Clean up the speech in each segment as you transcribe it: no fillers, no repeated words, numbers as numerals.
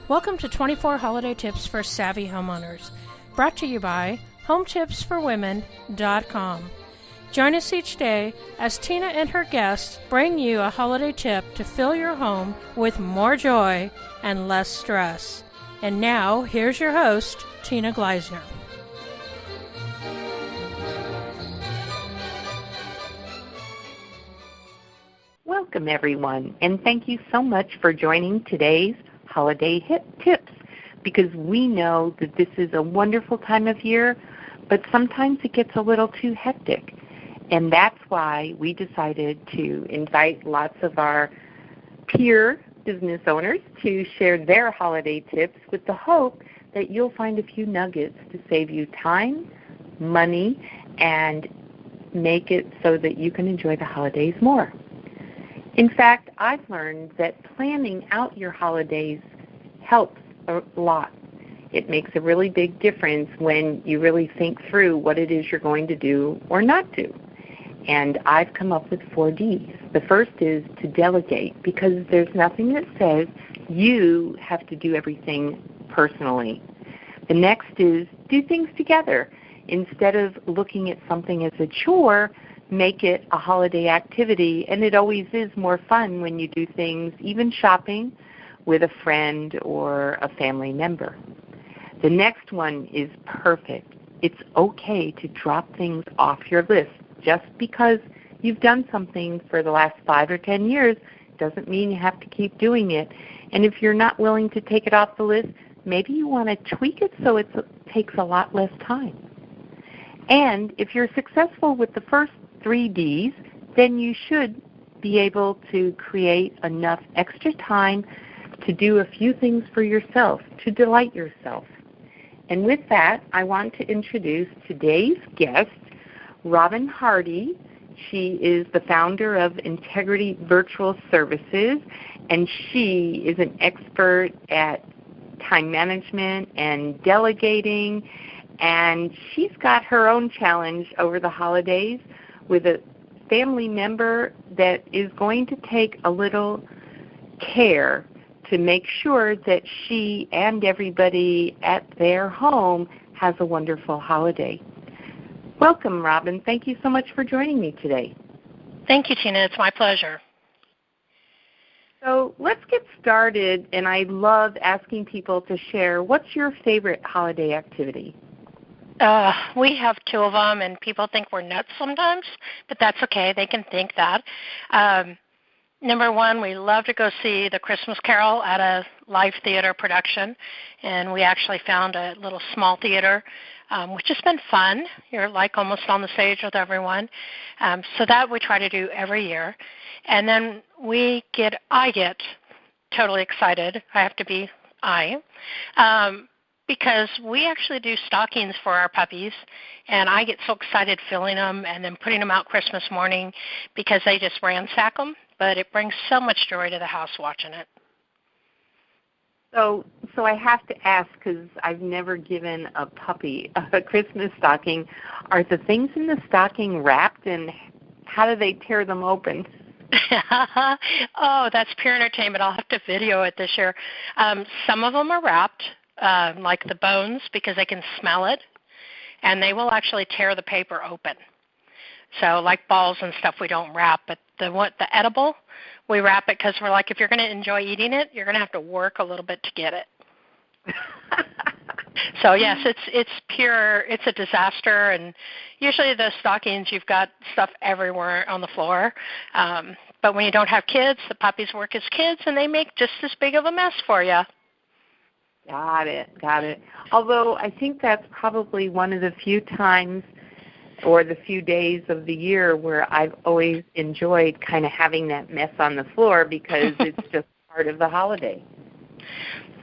Welcome to 24 Holiday Tips for Savvy Homeowners, brought to you by HomeTipsforWomen.com. Join us each day as Tina and her guests bring you a holiday tip to fill your home with more joy and less stress. And now, here's your host, Tina Gleisner. Welcome, everyone, and thank you so much for joining today's Holiday Tips, because we know that this is a wonderful time of year, but sometimes it gets a little too hectic. And that's why we decided to invite lots of our peer business owners to share their holiday tips with the hope that you'll find a few nuggets to save you time, money, and make it so that you can enjoy the holidays more. In fact, I've learned that planning out your holidays helps a lot. It makes a really big difference when you really think through what it is you're going to do or not do. And I've come up with 4 Ds. The first is to delegate, because there's nothing that says you have to do everything personally. The next is do things together. Instead of looking at something as a chore, make it a holiday activity, and it always is more fun when you do things, even shopping, with a friend or a family member. The next one is perfect. It's okay to drop things off your list. Just because you've done something for the last 5 or 10 years doesn't mean you have to keep doing it. And if you're not willing to take it off the list, maybe you want to tweak it so it takes a lot less time. And if you're successful with the first 3 Ds, then you should be able to create enough extra time to do a few things for yourself, to delight yourself. And with that, I want to introduce today's guest, Robin Hardy. She is the founder of Integrity Virtual Services, and she is an expert at time management and delegating, and she's got her own challenge over the holidays with a family member that is going to take a little care to make sure that she and everybody at their home has a wonderful holiday. Welcome, Robin. Thank you so much for joining me today. Thank you, Tina. It's my pleasure. So let's get started, and I love asking people to share, what's your favorite holiday activity? We have 2 of them, and people think we're nuts sometimes, but that's okay. They can think that. Number 1, we love to go see The Christmas Carol at a live theater production, and we actually found a little small theater, which has been fun. You're like almost on the stage with everyone. So that we try to do every year. And then I get totally excited. I have to be because we actually do stockings for our puppies, and I get so excited filling them and then putting them out Christmas morning because they just ransack them, but it brings so much joy to the house watching it. So I have to ask, because I've never given a puppy a Christmas stocking, are the things in the stocking wrapped, and how do they tear them open? Oh, that's pure entertainment. I'll have to video it this year. Some of them are wrapped, like the bones, because they can smell it, and they will actually tear the paper open. So like balls and stuff we don't wrap, but the edible, we wrap it because we're like, if you're going to enjoy eating it, you're going to have to work a little bit to get it. So yes, it's pure, it's a disaster, and usually the stockings, you've got stuff everywhere on the floor. But when you don't have kids, the puppies work as kids, and they make just as big of a mess for you. Got it. Although I think that's probably one of the few times or the few days of the year where I've always enjoyed kind of having that mess on the floor, because it's just part of the holiday.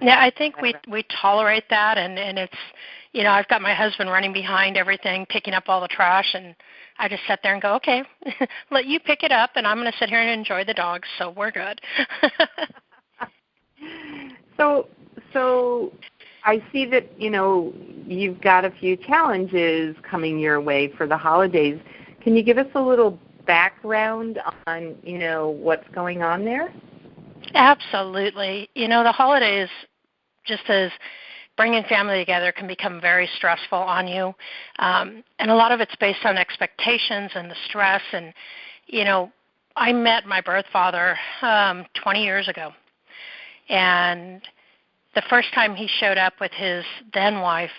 Yeah, I think we tolerate that, and it's, I've got my husband running behind everything, picking up all the trash, and I just sit there and go, okay, let you pick it up, and I'm going to sit here and enjoy the dogs, so we're good. So I see that, you've got a few challenges coming your way for the holidays. Can you give us a little background on, what's going on there? Absolutely. The holidays, just as bringing family together, can become very stressful on you. And a lot of it's based on expectations and the stress. And, I met my birth father 20 years ago. And the first time he showed up with his then wife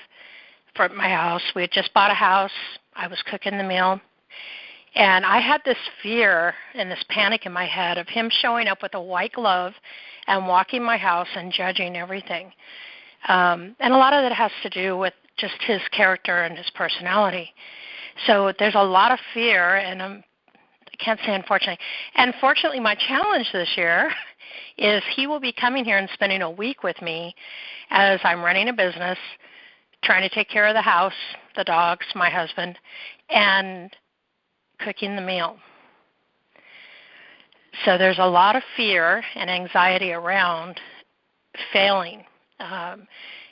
for my house, we had just bought a house. I was cooking the meal. And I had this fear and this panic in my head of him showing up with a white glove and walking my house and judging everything. And a lot of that has to do with just his character and his personality. So there's a lot of fear, and I can't say unfortunately. And fortunately, my challenge this year is he will be coming here and spending a week with me as I'm running a business, trying to take care of the house, the dogs, my husband, and cooking the meal. So there's a lot of fear and anxiety around failing. And,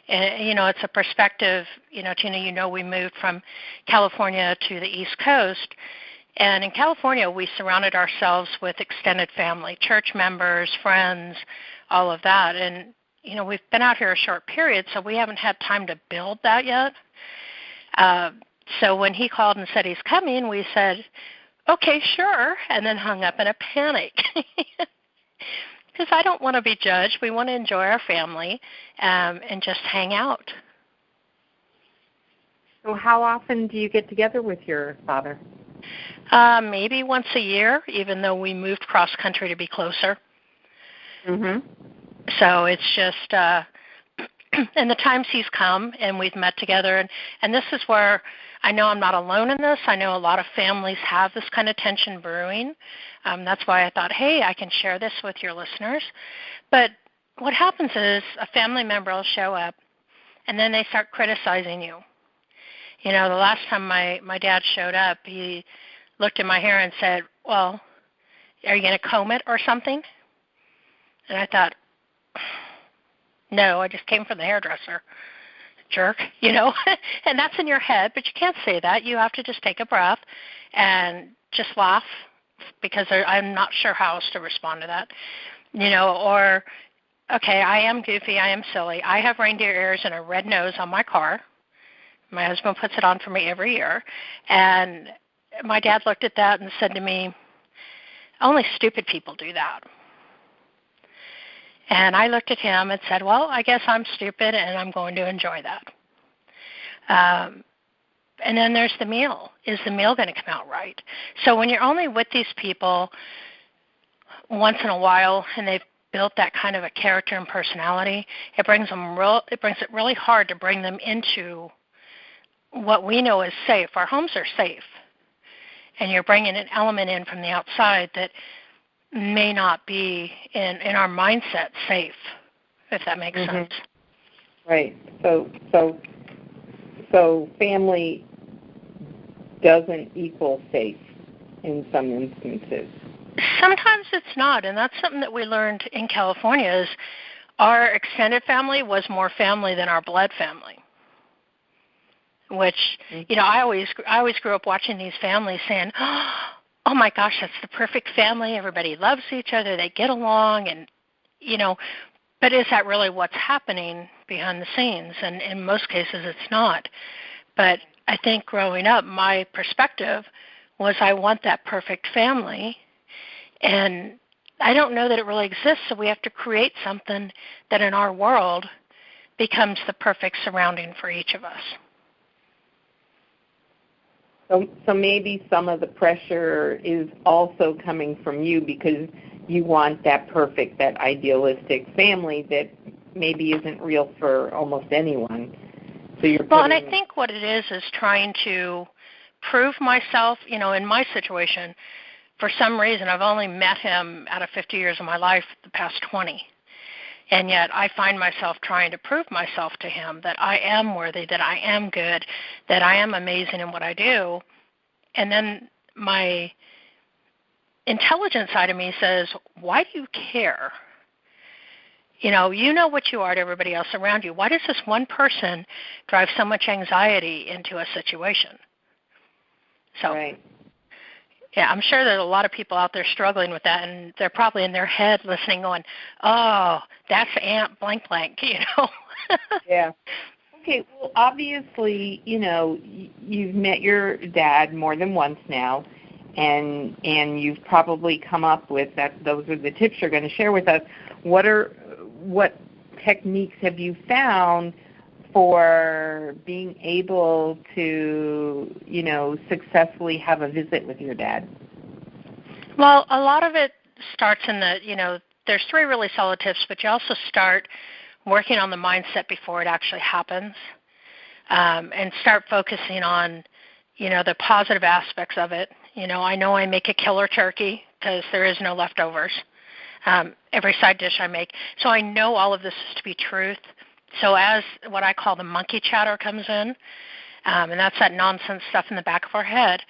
it's a perspective, Tina, we moved from California to the East Coast. And in California, we surrounded ourselves with extended family, church members, friends, all of that. And, we've been out here a short period, so we haven't had time to build that yet. So when he called and said he's coming, we said, okay, sure, and then hung up in a panic. Because I don't want to be judged. We want to enjoy our family and just hang out. So how often do you get together with your father? Maybe once a year, even though we moved cross-country to be closer. Mm-hmm. So it's just, and the times he's come and we've met together, and this is where I know I'm not alone in this. I know a lot of families have this kind of tension brewing. That's why I thought, hey, I can share this with your listeners. But what happens is a family member will show up, and then they start criticizing you. The last time my dad showed up, he looked at my hair and said, well, are you going to comb it or something? And I thought, no, I just came from the hairdresser. Jerk, and that's in your head, but you can't say that. You have to just take a breath and just laugh, because I'm not sure how else to respond to that, or, okay, I am goofy, I am silly. I have reindeer ears and a red nose on my car. My husband puts it on for me every year, and my dad looked at that and said to me, only stupid people do that. And I looked at him and said, well, I guess I'm stupid and I'm going to enjoy that. And then there's the meal. Is the meal going to come out right? So when you're only with these people once in a while and they've built that kind of a character and personality, it brings it really hard to bring them into what we know is safe. Our homes are safe. And you're bringing an element in from the outside that may not be in our mindset safe, if that makes sense. Right. So family doesn't equal safe in some instances. Sometimes it's not, and that's something that we learned in California is our extended family was more family than our blood family. Which, I always grew up watching these families saying, oh my gosh, that's the perfect family. Everybody loves each other. They get along. And, but is that really what's happening behind the scenes? And in most cases, it's not. But I think growing up, my perspective was I want that perfect family. And I don't know that it really exists, so we have to create something that in our world becomes the perfect surrounding for each of us. So maybe some of the pressure is also coming from you because you want that perfect, that idealistic family that maybe isn't real for almost anyone. So and I think what it is trying to prove myself, in my situation. For some reason, I've only met him out of 50 years of my life the past 20. And yet I find myself trying to prove myself to him that I am worthy, that I am good, that I am amazing in what I do. And then my intelligent side of me says, why do you care? You know what you are to everybody else around you. Why does this one person drive so much anxiety into a situation? So, right. Yeah, I'm sure there's a lot of people out there struggling with that, and they're probably in their head listening going, oh, that's Aunt blank blank, you know. Yeah. Okay, well, obviously, you know, you've met your dad more than once now, and you've probably come up with that. Those are the tips you're going to share with us. What techniques have you found for being able to, you know, successfully have a visit with your dad? Well, a lot of it starts in the, you know, there's 3 really solid tips, but you also start working on the mindset before it actually happens, and start focusing on, you know, the positive aspects of it. You know I make a killer turkey because there is no leftovers. Every side dish I make. So I know all of this is to be truth. So as what I call the monkey chatter comes in, and that's that nonsense stuff in the back of our head,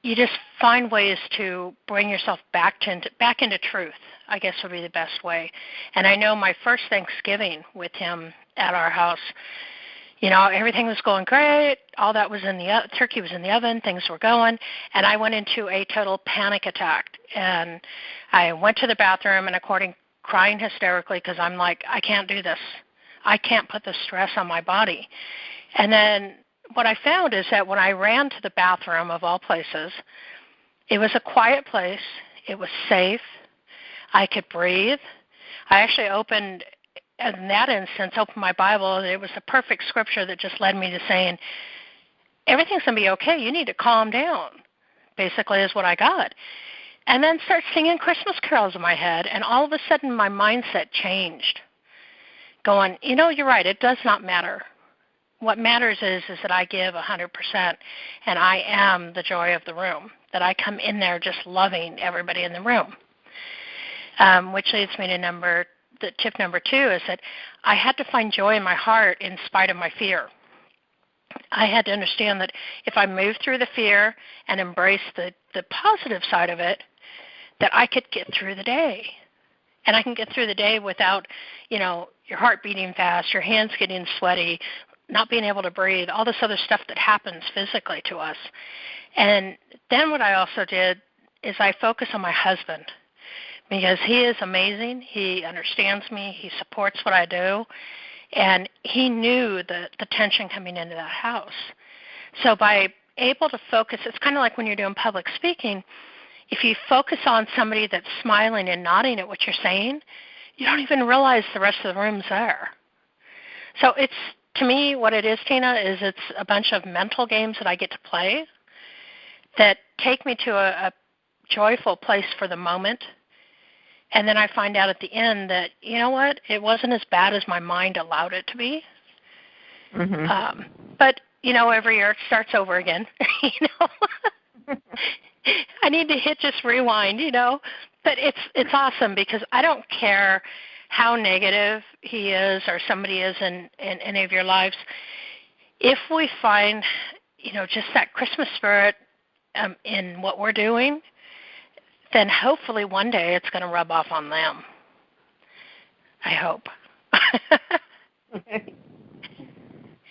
you just find ways to bring yourself back into truth, I guess would be the best way. And I know my first Thanksgiving with him at our house, you know, everything was going great. All that was in the turkey was in the oven. Things were going, and I went into a total panic attack. And I went to the bathroom and crying hysterically because I'm like, I can't do this. I can't put the stress on my body. And then what I found is that when I ran to the bathroom, of all places, it was a quiet place. It was safe. I could breathe. I actually opened my Bible, and it was a perfect scripture that just led me to saying, everything's going to be okay. You need to calm down, basically is what I got. And then start singing Christmas carols in my head, and all of a sudden my mindset changed, going, you know, you're right, it does not matter. What matters is that I give 100%, and I am the joy of the room, that I come in there just loving everybody in the room, which leads me to tip number 2 is that I had to find joy in my heart in spite of my fear. I had to understand that if I moved through the fear and embraced the positive side of it, that I could get through the day. And I can get through the day without, you know, your heart beating fast, your hands getting sweaty, not being able to breathe, all this other stuff that happens physically to us. And then what I also did is I focus on my husband, because he is amazing. He understands me. He supports what I do. And he knew the tension coming into that house. So by able to focus, it's kind of like when you're doing public speaking, if you focus on somebody that's smiling and nodding at what you're saying, you don't even realize the rest of the room's there. So it's, to me, what it is, Tina, is it's a bunch of mental games that I get to play that take me to a joyful place for the moment. And then I find out at the end that, you know what, it wasn't as bad as my mind allowed it to be. Mm-hmm. But, you know, every year it starts over again, you know. I need to hit just rewind, you know. But it's awesome because I don't care how negative he is or somebody is in any of your lives. If we find, you know, just that Christmas spirit in what we're doing, then hopefully one day it's going to rub off on them. I hope.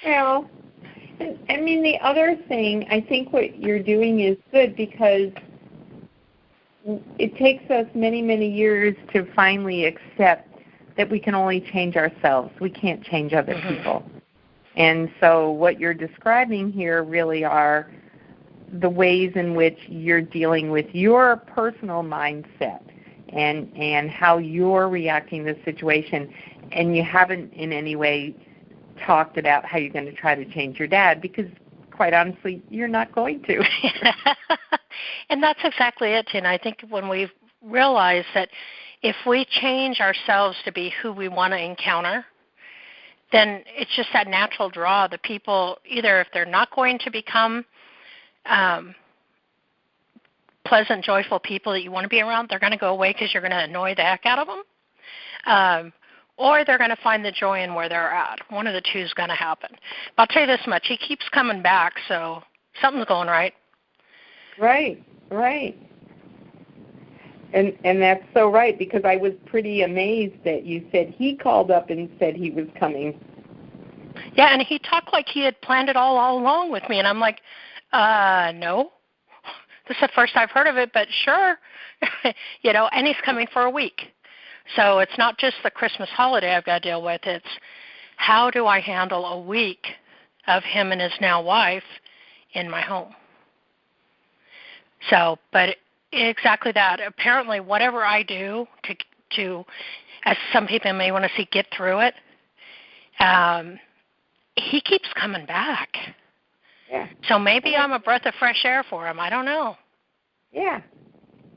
Well, I mean, the other thing, I think what you're doing is good because it takes us many, many years to finally accept that we can only change ourselves. We can't change other people. And so what you're describing here really are the ways in which you're dealing with your personal mindset and how you're reacting to the situation. And you haven't in any way talked about how you're going to try to change your dad because, quite honestly, you're not going to. And that's exactly it. And I think when we realize that if we change ourselves to be who we want to encounter, then it's just that natural draw. The people, either if they're not going to become pleasant, joyful people that you want to be around, they're going to go away because you're going to annoy the heck out of them. Or they're going to find the joy in where they're at. One of the two is going to happen. But I'll tell you this much, he keeps coming back, so something's going right. Right. And that's so right, because I was pretty amazed that you said he called up and said he was coming. Yeah, and he talked like he had planned it all along with me, and I'm like, no. this is the first I've heard of it, but sure. And he's coming for a week. So it's not just the Christmas holiday I've got to deal with. It's how do I handle a week of him and his now wife in my home? So, but exactly that. Apparently, whatever I do to as some people may want to see, get through it, he keeps coming back. Yeah. So maybe I'm a breath of fresh air for him. I don't know. Yeah.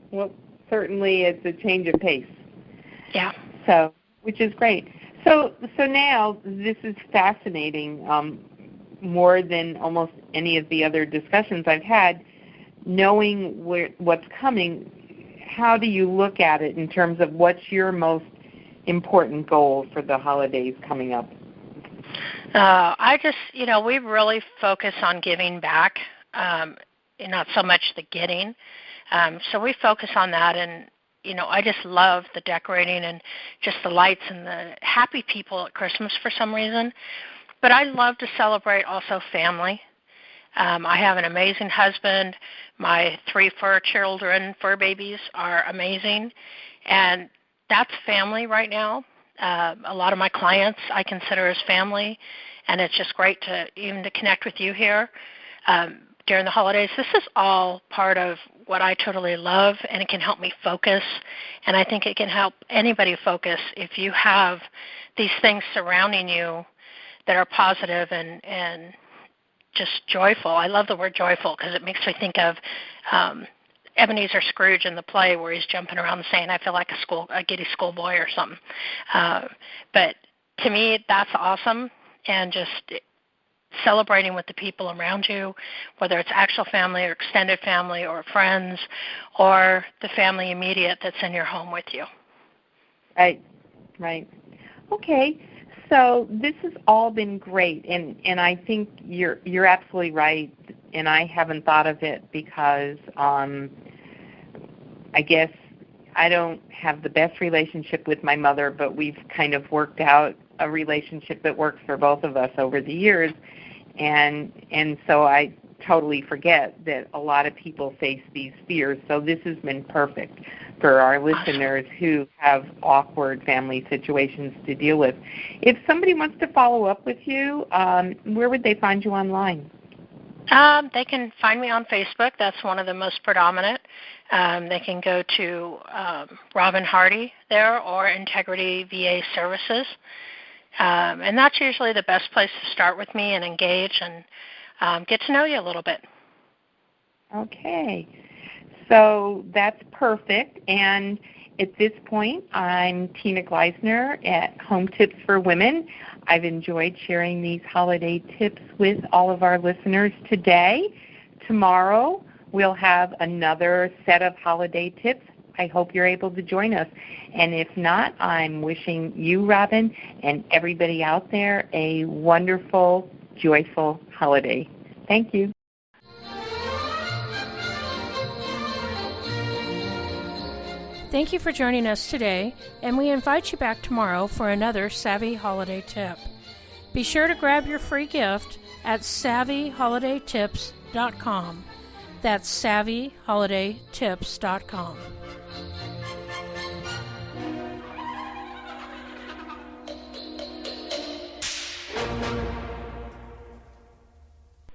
Well, certainly it's a change of pace. Yeah. So, which is great. So now this is fascinating, more than almost any of the other discussions I've had. Knowing what's coming, how do you look at it in terms of what's your most important goal for the holidays coming up? I just, we really focus on giving back, not so much the getting. So we focus on that, and, I just love the decorating and just the lights and the happy people at Christmas for some reason. But I love to celebrate also family. I have an amazing husband. My 3 fur fur babies are amazing, and that's family right now. A lot of my clients I consider as family, and it's just great to connect with you here during the holidays. This is all part of what I totally love, and it can help me focus, and I think it can help anybody focus if you have these things surrounding you that are positive and just joyful. I love the word joyful because it makes me think of Ebenezer Scrooge in the play where he's jumping around saying, I feel like a giddy schoolboy or something. But to me, that's awesome, and just celebrating with the people around you, whether it's actual family or extended family or friends or the family immediate that's in your home with you. Right. Okay. So this has all been great, and I think you're absolutely right, and I haven't thought of it because I guess I don't have the best relationship with my mother, but we've kind of worked out a relationship that works for both of us over the years, and so I totally forget that a lot of people face these fears. So this has been perfect for our listeners who have awkward family situations to deal with. If somebody wants to follow up with you, where would they find you online? They can find me on Facebook. That's one of the most predominant. They can go to Robin Hardy there or Integrity VA Services. And that's usually the best place to start with me and engage and get to know you a little bit. Okay. So that's perfect. And at this point, I'm Tina Gleisner at Home Tips for Women. I've enjoyed sharing these holiday tips with all of our listeners today. Tomorrow, we'll have another set of holiday tips. I hope you're able to join us. And if not, I'm wishing you, Robin, and everybody out there a wonderful, joyful holiday. Thank you. Thank you for joining us today, and we invite you back tomorrow for another Savvy Holiday Tip. Be sure to grab your free gift at SavvyHolidayTips.com. That's SavvyHolidayTips.com.